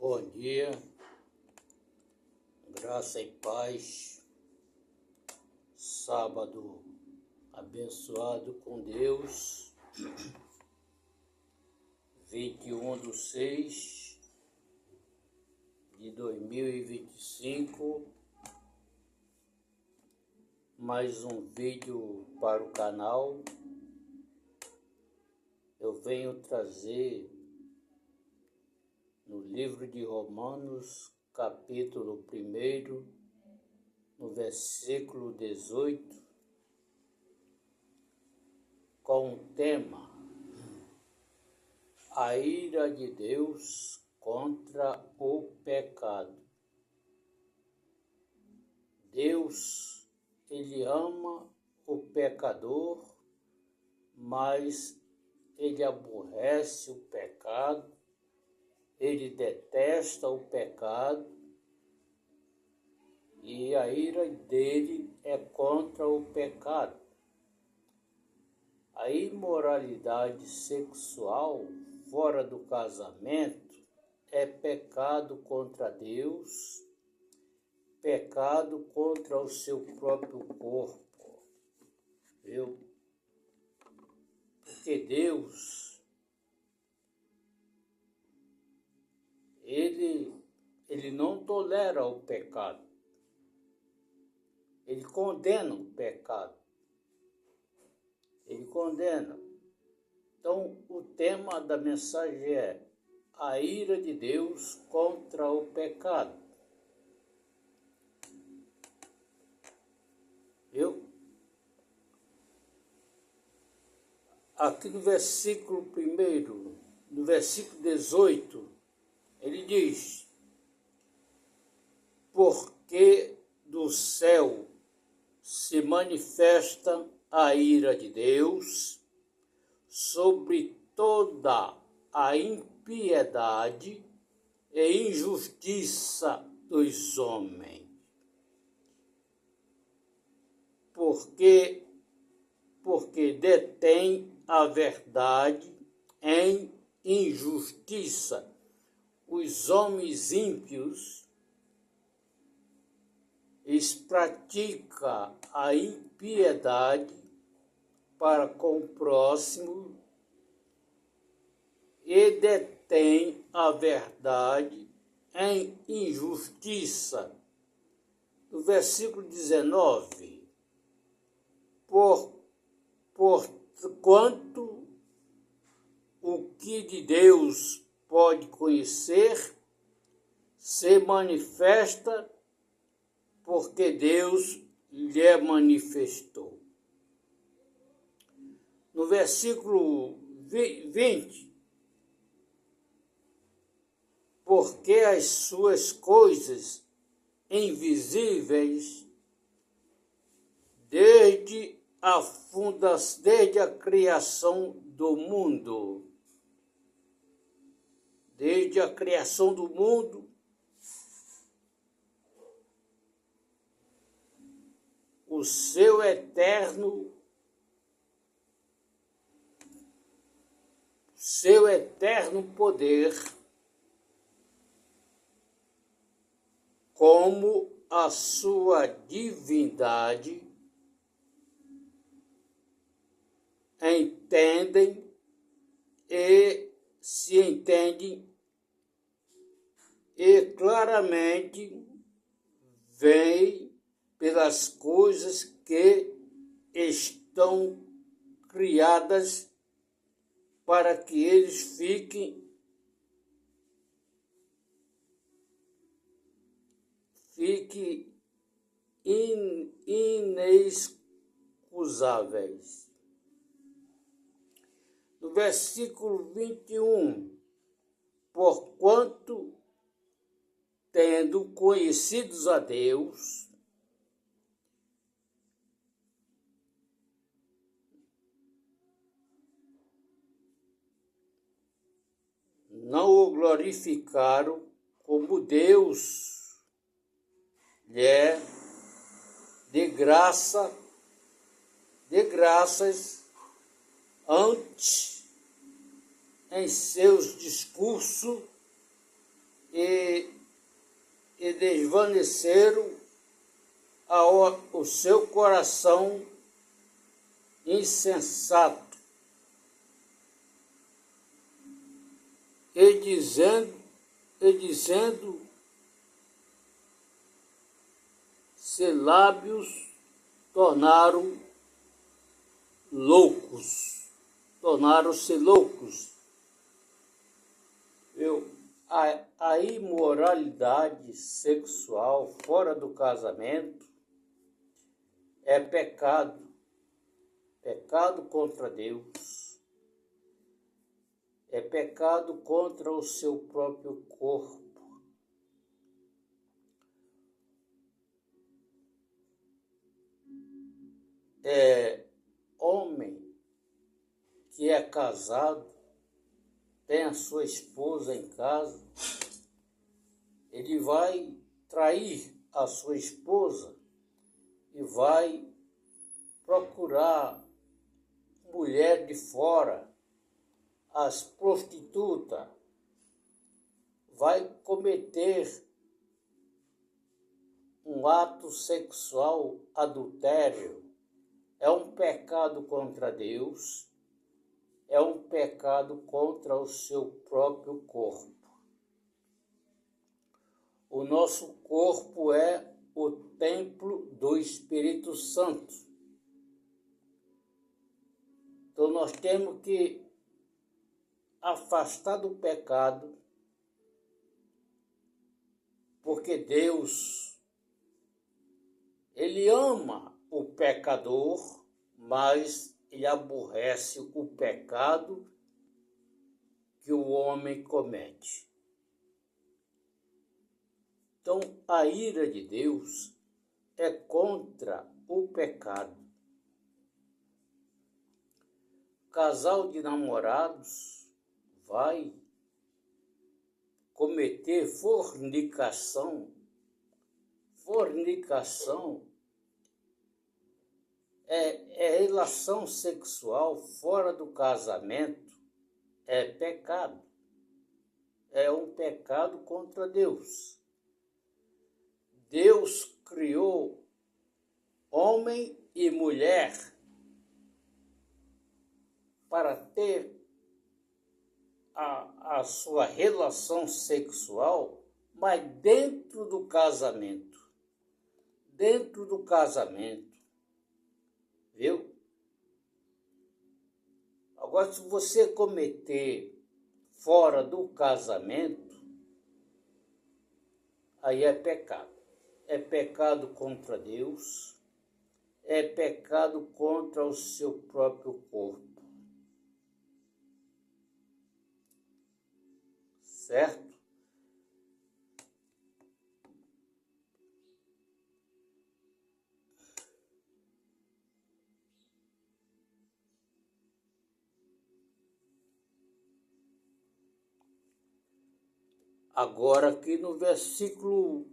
Bom dia, graça e paz, sábado abençoado com Deus, 21/6/2025, mais um vídeo para o canal. Eu venho trazer no livro de Romanos, capítulo 1, no versículo 18, com o tema: a ira de Deus contra o pecado. Deus, Ele ama o pecador, mas Ele aborrece o pecado. Ele detesta o pecado e a ira dele é contra o pecado. A imoralidade sexual fora do casamento é pecado contra Deus, pecado contra o seu próprio corpo. Viu? Porque Deus, Ele não tolera o pecado. Ele condena o pecado. Ele condena. Então, o tema da mensagem é a ira de Deus contra o pecado. Viu? Aqui no versículo 1, no versículo 18, ele diz: porque do céu se manifesta a ira de Deus sobre toda a impiedade e injustiça dos homens. Porque detém a verdade em injustiça. Os homens ímpios, eles praticam a impiedade para com o próximo e detém a verdade em injustiça. No versículo 19, porquanto o que de Deus pode conhecer se manifesta porque Deus lhe manifestou. No versículo 20, porque as suas coisas invisíveis desde a criação do mundo. Desde a criação do mundo, o seu eterno poder, como a sua divindade, se entendem e claramente veem pelas coisas que estão criadas para que eles fiquem inexcusáveis. No versículo 21, porquanto, tendo conhecidos a Deus, não o glorificaram como Deus lhe é de graças antes em seus discursos e desvaneceram o seu coração insensato, e dizendo seus lábios tornaram-se loucos. A imoralidade sexual fora do casamento é pecado contra Deus, é pecado contra o seu próprio corpo. Homem que é casado, tem a sua esposa em casa, ele vai trair a sua esposa e vai procurar mulher de fora, as prostitutas, vai cometer um ato sexual adultério. É um pecado contra Deus, é um pecado contra o seu próprio corpo. O nosso corpo é o templo do Espírito Santo. Então nós temos que afastar do pecado, porque Deus, Ele ama o pecador, mas Ele aborrece o pecado que o homem comete. Então, a ira de Deus é contra o pecado. Casal de namorados vai cometer fornicação. Fornicação é relação sexual fora do casamento, é pecado. É um pecado contra Deus. Deus criou homem e mulher para ter a sua relação sexual, mas dentro do casamento. Dentro do casamento. Viu? Agora, se você cometer fora do casamento, aí é pecado. É pecado contra Deus, é pecado contra o seu próprio corpo. Certo? Agora aqui no versículo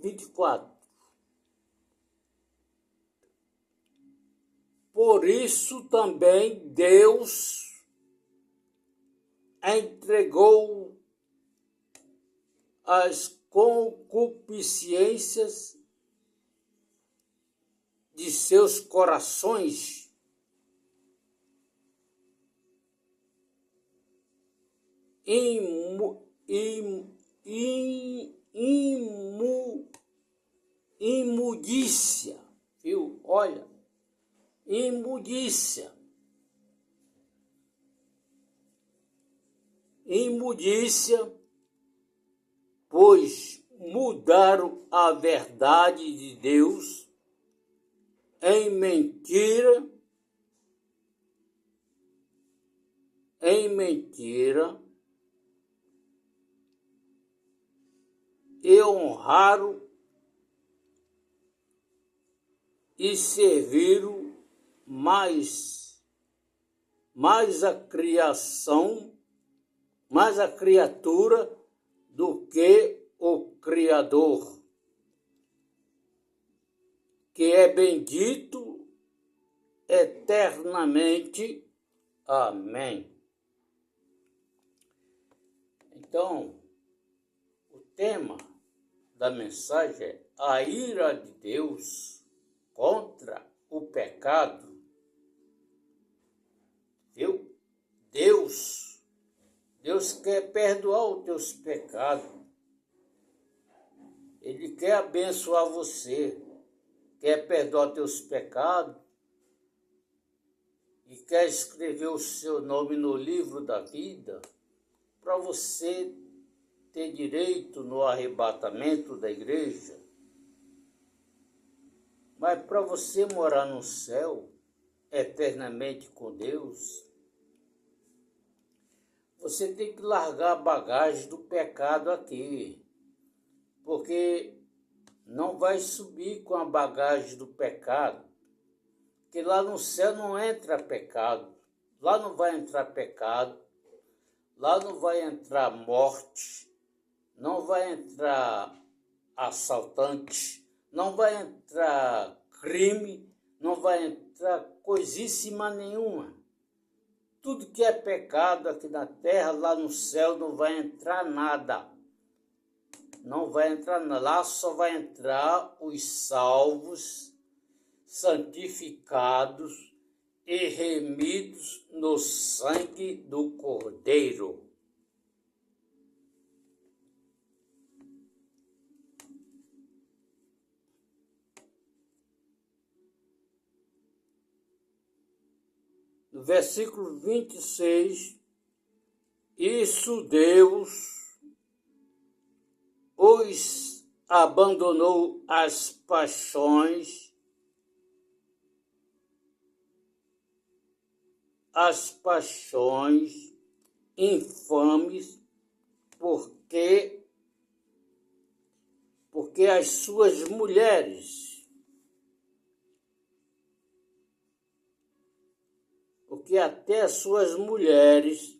24. Por isso também Deus entregou as concupiscências de seus corações imundícia, viu? Olha, imundícia, pois mudaram a verdade de Deus em mentira, e honraram e serviram mais a criatura do que o Criador, que é bendito eternamente. Amém. Então, o tema da mensagem é a ira de Deus contra o pecado. Viu? Deus quer perdoar os teus pecados. Ele quer abençoar você, quer perdoar os teus pecados e quer escrever o seu nome no livro da vida para você ter direito no arrebatamento da igreja. Mas para você morar no céu eternamente com Deus, você tem que largar a bagagem do pecado aqui, porque não vai subir com a bagagem do pecado, porque lá no céu não entra pecado, lá não vai entrar pecado, lá não vai entrar morte, não vai entrar assaltante, não vai entrar crime, não vai entrar coisíssima nenhuma. Tudo que é pecado aqui na terra, lá no céu não vai entrar nada. Não vai entrar nada. Lá só vai entrar os salvos, santificados e remidos no sangue do Cordeiro. No versículo 26, isso Deus os abandonou as paixões infames, porque as suas mulheres, porque até as suas mulheres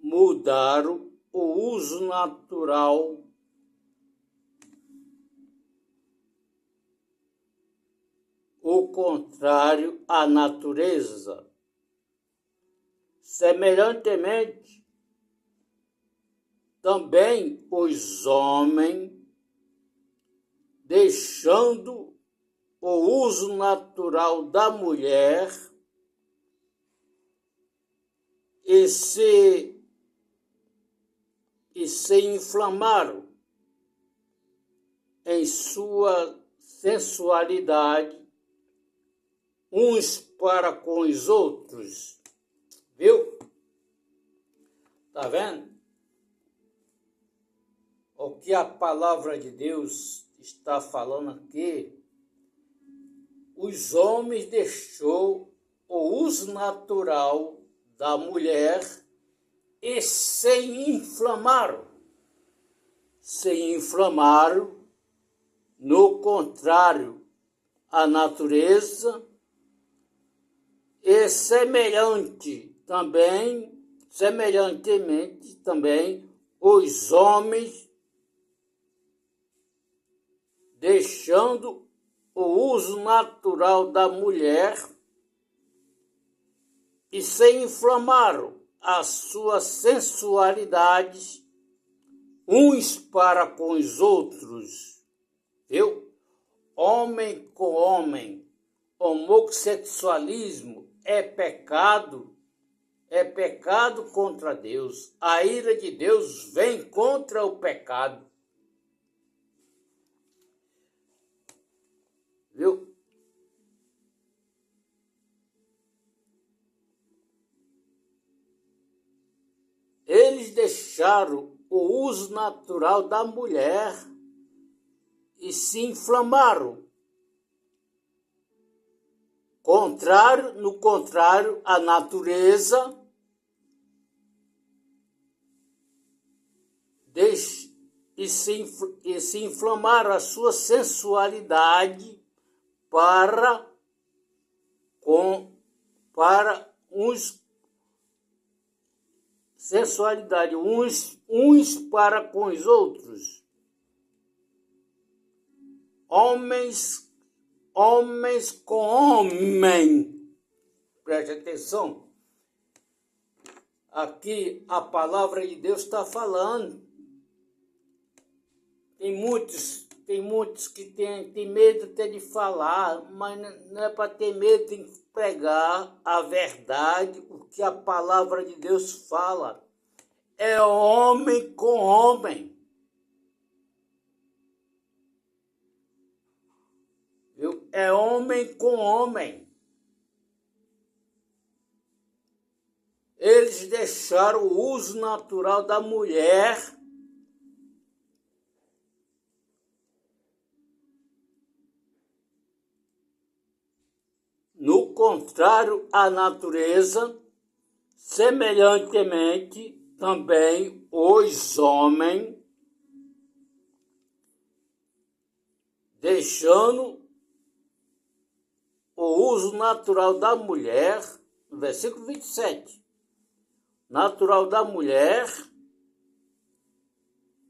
mudaram o uso natural o contrário à natureza. Semelhantemente, também os homens, deixando o uso natural da mulher e se inflamaram em sua sensualidade uns para com os outros. Viu? Tá vendo? O que a palavra de Deus está falando aqui, os homens deixou o uso natural da mulher e se inflamaram no contrário à natureza e semelhantemente também os homens, deixando o uso natural da mulher e se inflamaram as suas sensualidades uns para com os outros. Viu? Homem com homem, homossexualismo é pecado contra Deus. A ira de Deus vem contra o pecado. Viu? Eles deixaram o uso natural da mulher e se inflamaram. No contrário à natureza, e se inflamaram a sua sensualidade para uns para com os outros. Homens com homem. Preste atenção. aqui a palavra de Deus está falando. Tem muitos que tem medo até de falar, mas não é para ter medo, tem que pregar a verdade, o que a palavra de Deus fala. É homem com homem. Viu? É homem com homem. Eles deixaram o uso natural da mulher no contrário à natureza, semelhantemente também os homens, deixando o uso natural da mulher, no versículo 27, natural da mulher,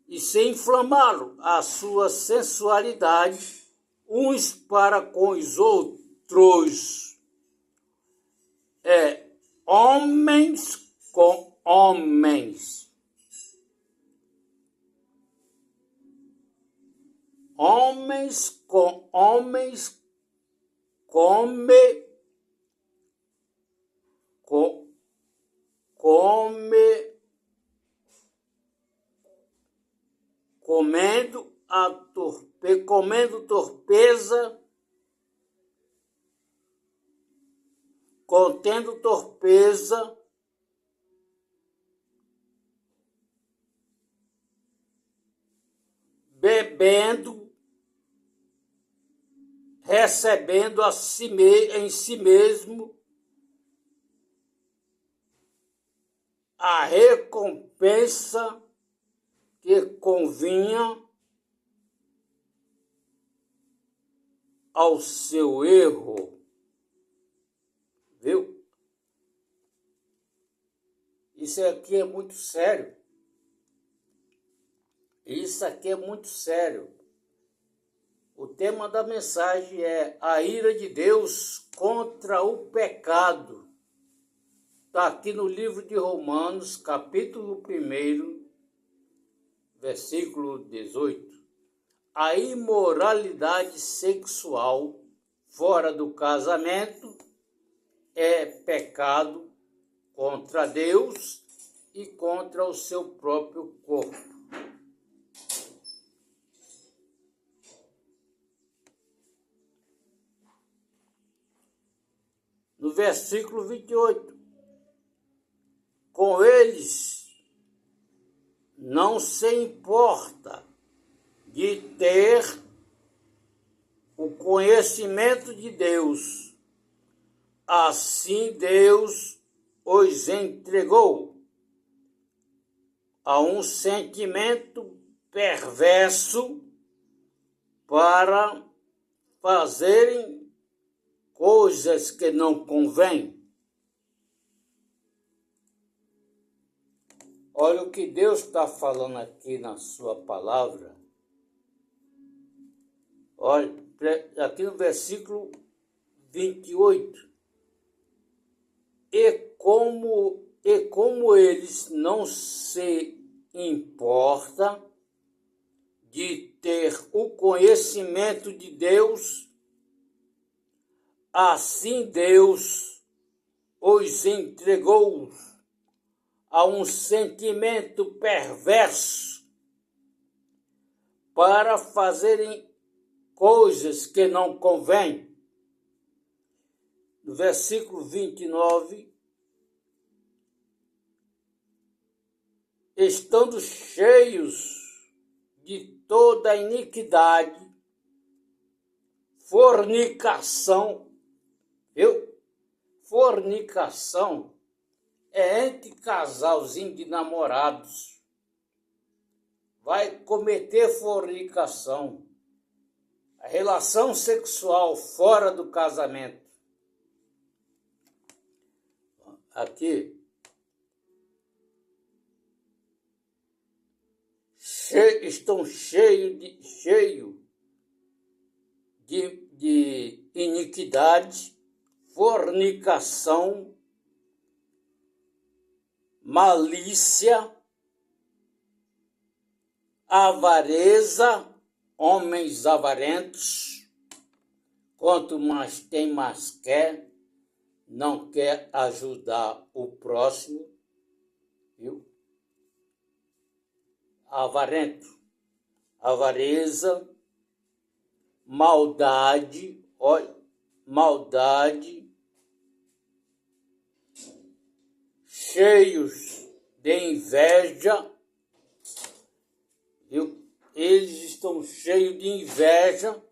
e se inflamaram a sua sensualidade uns para com os outros. Homens com homens. Homens com homens comendo torpeza, contendo torpeza, bebendo, recebendo em si mesmo a recompensa que convinha ao seu erro. Viu? Isso aqui é muito sério. Isso aqui é muito sério. O tema da mensagem é a ira de Deus contra o pecado. Está aqui no livro de Romanos, capítulo 1, versículo 18. A imoralidade sexual fora do casamento é pecado contra Deus e contra o seu próprio corpo. No versículo 28, com eles não se importa de ter o conhecimento de Deus, assim Deus os entregou a um sentimento perverso para fazerem coisas que não convêm. Olha o que Deus está falando aqui na sua palavra. Olha, aqui no versículo 28. E como eles não se importam de ter o conhecimento de Deus, assim Deus os entregou a um sentimento perverso para fazerem coisas que não convêm. No versículo 29, estando cheios de toda iniquidade, fornicação, viu? Fornicação é entre casalzinho de namorados. Vai cometer fornicação. A relação sexual fora do casamento. Aqui. Estão cheios de iniquidade, fornicação, malícia, avareza, homens avarentos, quanto mais tem, mais quer, não quer ajudar o próximo, viu? Avarento, avareza, maldade, olha, maldade, cheios de inveja, viu? Eles estão cheios de inveja,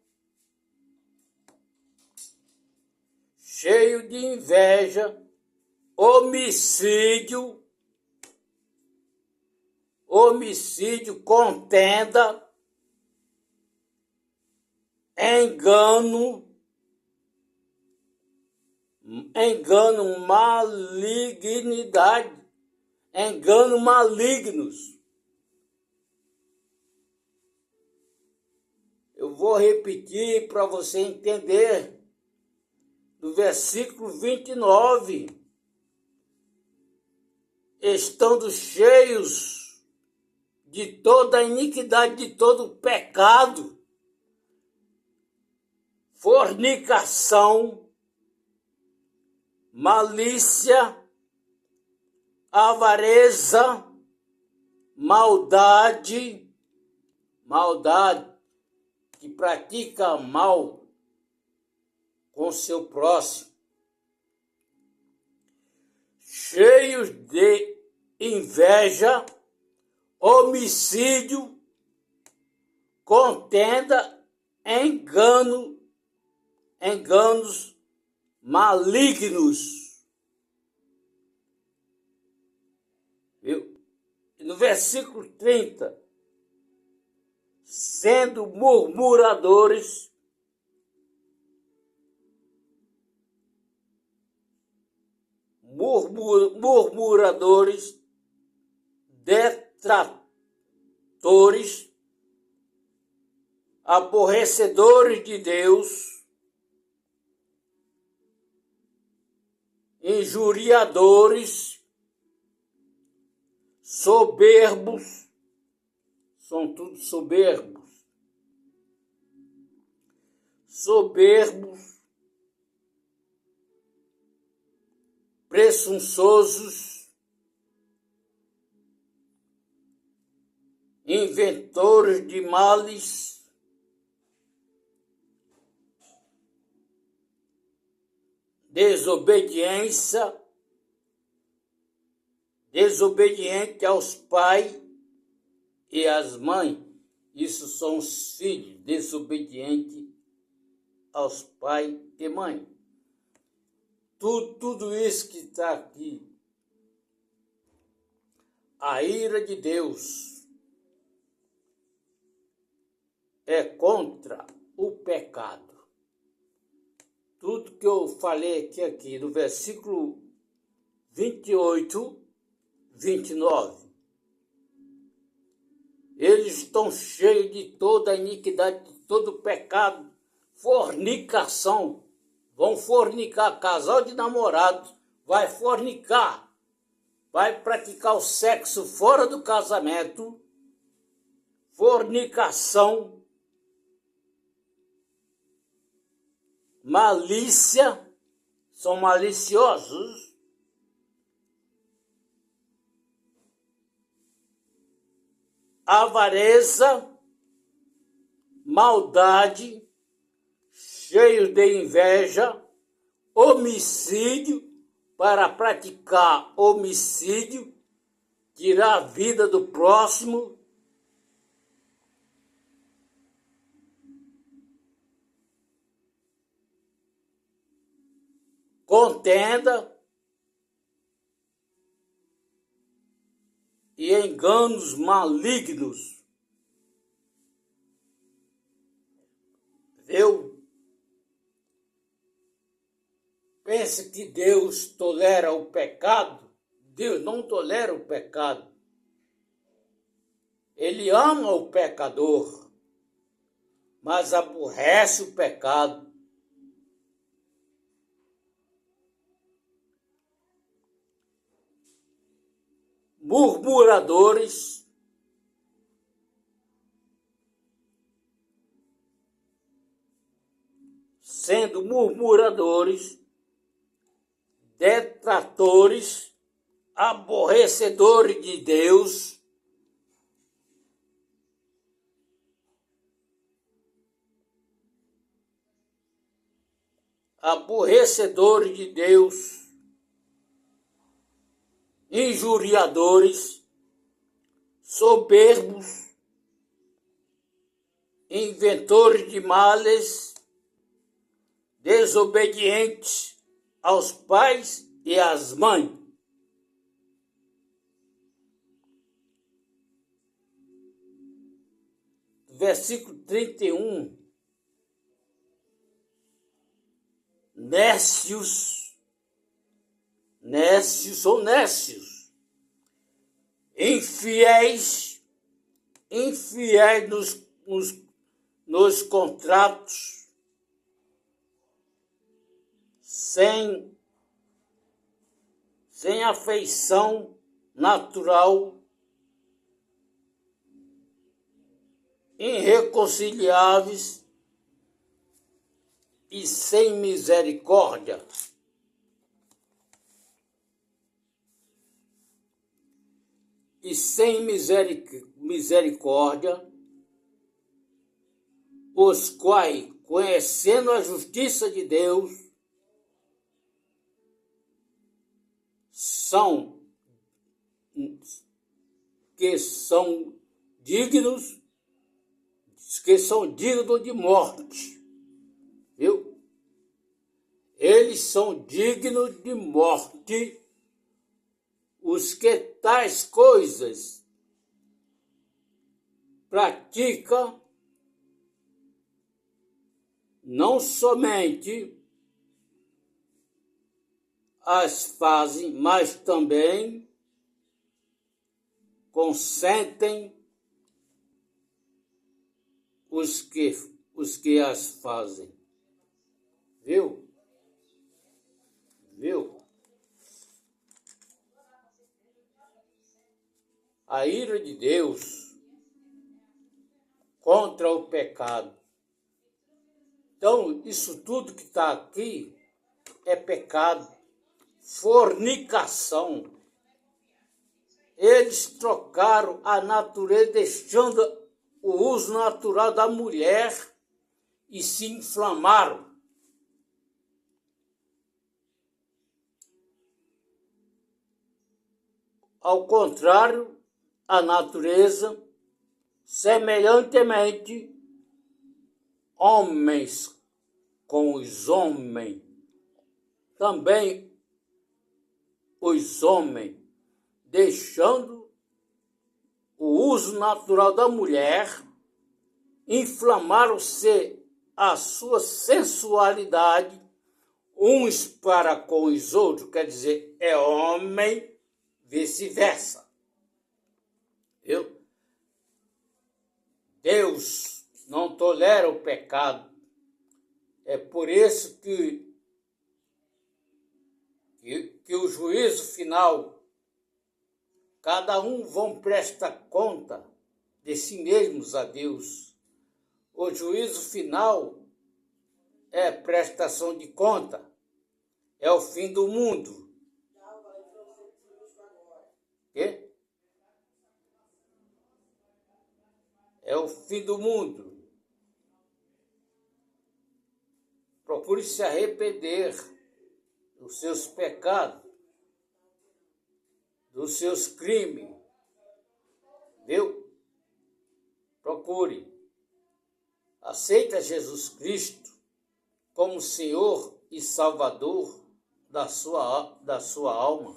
homicídio, contenda, engano, malignidade, engano malignos. Eu vou repetir para você entender, do versículo 29, estando cheios de toda a iniquidade, de todo o pecado, fornicação, malícia, avareza, maldade, que pratica mal com seu próximo, cheios de inveja, homicídio, contenda, enganos malignos. Viu? No versículo 30, sendo murmuradores, detratores, aborrecedores de Deus, injuriadores, soberbos, são tudo soberbos, presunçosos, inventores de males, desobediente aos pais e às mães. Isso são os filhos, desobedientes aos pais e mãe. Tudo isso que está aqui, a ira de Deus é contra o pecado. Tudo que eu falei aqui no versículo 28, 29. Eles estão cheios de toda a iniquidade, de todo o pecado, fornicação. Vão fornicar, casal de namorados vai fornicar, vai praticar o sexo fora do casamento, fornicação, malícia, são maliciosos, avareza, maldade, cheios de inveja, homicídio, para praticar homicídio, tirar a vida do próximo, contenda e enganos malignos. Eu penso que Deus tolera o pecado. Deus não tolera o pecado. Ele ama o pecador, mas aborrece o pecado. murmuradores, sendo murmuradores, detratores, aborrecedores de Deus, injuriadores, soberbos, inventores de males, desobedientes aos pais e às mães. Versículo 31. Nécios ou nécios, infiéis nos contratos, sem afeição natural, irreconciliáveis e sem misericórdia. Os quais, conhecendo a justiça de Deus, são dignos de morte. Viu? Eles são dignos de morte, os que tais coisas praticam, não somente as fazem, mas também consentem os que as fazem. Viu? A ira de Deus contra o pecado. Então, isso tudo que está aqui é pecado, fornicação. Eles trocaram a natureza, deixando o uso natural da mulher e se inflamaram. Ao contrário, a natureza, semelhantemente, homens com os homens, também os homens, deixando o uso natural da mulher, inflamaram-se a sua sensualidade, uns para com os outros, quer dizer, é homem, vice-versa. Deus não tolera o pecado. É por isso que o juízo final, cada um vão prestar conta de si mesmos a Deus. O juízo final é prestação de conta, é o fim do mundo. Quê? É o fim do mundo. Procure se arrepender dos seus pecados, dos seus crimes. Viu? Procure. Aceita Jesus Cristo como Senhor e Salvador da sua alma.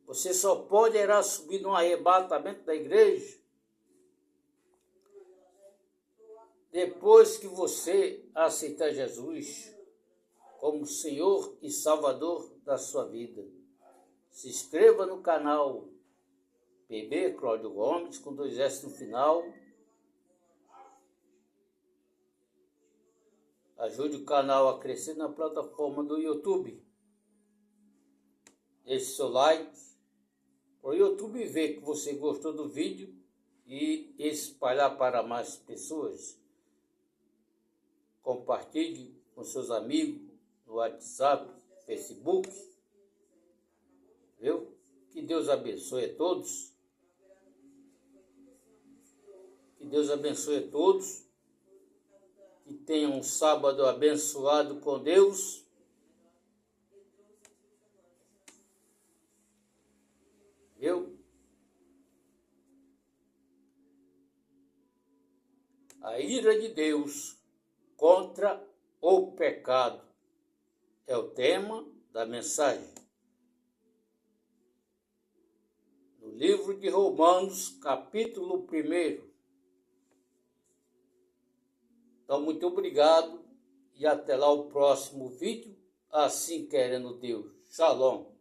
Você só poderá subir no arrebatamento da igreja depois que você aceitar Jesus como Senhor e Salvador da sua vida. Se inscreva no canal PB Cláudio Gomes, com 2 S no final. Ajude o canal a crescer na plataforma do YouTube. Deixe seu like, para o YouTube ver que você gostou do vídeo e espalhar para mais pessoas. Compartilhe com seus amigos no WhatsApp, Facebook. Viu? Que Deus abençoe a todos. Que Deus abençoe a todos. Que tenham um sábado abençoado com Deus. Viu? A ira de Deus contra o pecado é o tema da mensagem. No livro de Romanos, capítulo 1. Então, muito obrigado e até lá o próximo vídeo, assim querendo Deus. Shalom.